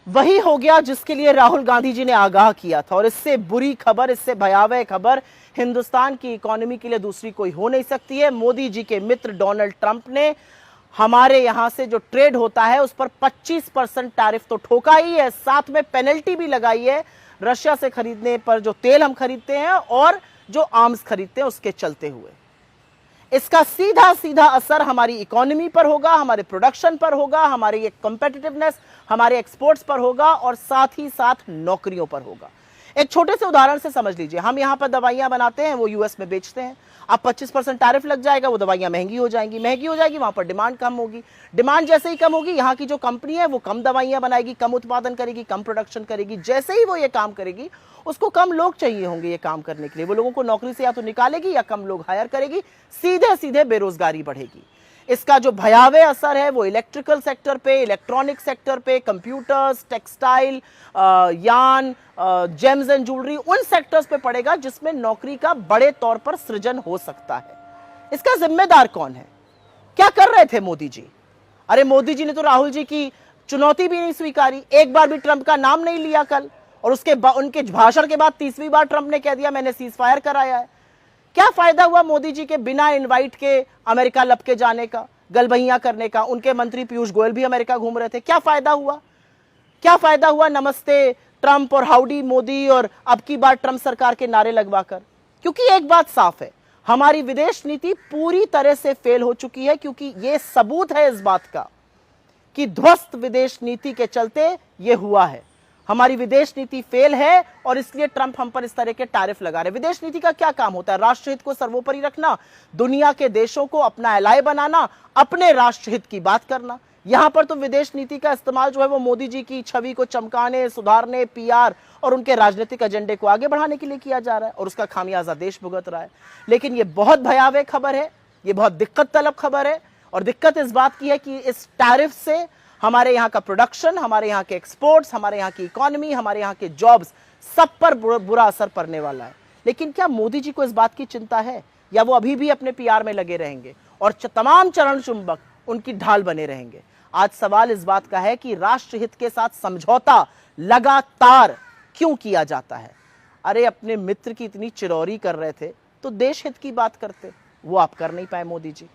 वही हो गया जिसके लिए राहुल गांधी जी ने आगाह किया था। और इससे बुरी खबर, इससे भयावह खबर हिंदुस्तान की इकोनॉमी के लिए दूसरी कोई हो नहीं सकती है। मोदी जी के मित्र डोनाल्ड ट्रंप ने हमारे यहां से जो ट्रेड होता है उस पर 25% टैरिफ तो ठोका ही है, साथ में पेनल्टी भी लगाई है रशिया से खरीदने पर, जो तेल हम खरीदते हैं और जो आर्म्स खरीदते हैं उसके चलते हुए। इसका सीधा सीधा असर हमारी इकोनॉमी पर होगा, हमारे प्रोडक्शन पर होगा, हमारी कॉम्पिटिटिवनेस, हमारे एक्सपोर्ट्स पर होगा और साथ ही साथ नौकरियों पर होगा। एक छोटे से उदाहरण से समझ लीजिए, हम यहां पर दवाइयां बनाते हैं, वो यूएस में बेचते हैं। अब 25% टैरिफ लग जाएगा, वो दवाइयां महंगी हो जाएंगी, वहां पर डिमांड कम होगी। डिमांड जैसे ही कम होगी, यहां की जो कंपनी है वो कम दवाइयां बनाएगी, कम उत्पादन करेगी, कम प्रोडक्शन करेगी। जैसे ही वो ये काम करेगी, उसको कम लोग चाहिए होंगे ये काम करने के लिए। वो लोगों को नौकरी से या तो निकालेगी या कम लोग हायर करेगी, सीधे सीधे बेरोजगारी बढ़ेगी। इसका जो भयावह असर है वो इलेक्ट्रिकल सेक्टर पे, इलेक्ट्रॉनिक सेक्टर पे, कंप्यूटर्स, टेक्सटाइल, यान, जेम्स एंड ज्वेलरी, उन सेक्टर्स पे पड़ेगा जिसमें नौकरी का बड़े तौर पर सृजन हो सकता है। इसका जिम्मेदार कौन है? क्या कर रहे थे मोदी जी? अरे मोदी जी ने तो राहुल जी की चुनौती भी नहीं स्वीकारी, एक बार भी ट्रंप का नाम नहीं लिया कल, और उनके भाषण के बाद तीसरी बार ट्रंप ने कह दिया मैंने सीज फायर कराया है। क्या फायदा हुआ मोदी जी के बिना इनवाइट के अमेरिका लपके जाने का, गलबहियां करने का? उनके मंत्री पीयूष गोयल भी अमेरिका घूम रहे थे, क्या फायदा हुआ? क्या फायदा हुआ नमस्ते ट्रंप और हाउडी मोदी और अब की बार ट्रंप सरकार के नारे लगवाकर? क्योंकि एक बात साफ है, हमारी विदेश नीति पूरी तरह से फेल हो चुकी है। क्योंकि यह सबूत है इस बात का कि ध्वस्त विदेश नीति के चलते यह हुआ है। हमारी विदेश नीति फेल है और इसलिए ट्रंप हम पर इस तरह के टैरिफ लगा रहे। विदेश नीति का क्या काम होता है? राष्ट्रहित को सर्वोपरि रखना, दुनिया के देशों को अपना एलाय बनाना, अपने राष्ट्रहित की बात करना। यहां पर तो विदेश नीति का इस्तेमाल जो है वो मोदी जी की छवि को चमकाने, सुधारने, पीआर और उनके राजनीतिक एजेंडे को आगे बढ़ाने के लिए किया जा रहा है, और उसका खामियाजा देश भुगत रहा है। लेकिन यह बहुत भयावह खबर है, यह बहुत दिक्कत तलब खबर है। और दिक्कत इस बात की है कि इस टैरिफ से हमारे यहाँ का प्रोडक्शन, हमारे यहाँ के एक्सपोर्ट्स, हमारे यहाँ की इकोनॉमी, हमारे यहाँ के जॉब्स, सब पर बुरा असर पड़ने वाला है। लेकिन क्या मोदी जी को इस बात की चिंता है, या वो अभी भी अपने पीआर में लगे रहेंगे और तमाम चरण चुंबक उनकी ढाल बने रहेंगे? आज सवाल इस बात का है कि राष्ट्रहित के साथ समझौता लगातार क्यों किया जाता है? अरे अपने मित्र की इतनी चिरौरी कर रहे थे तो देश हित की बात करते, वो आप कर नहीं पाए मोदी जी।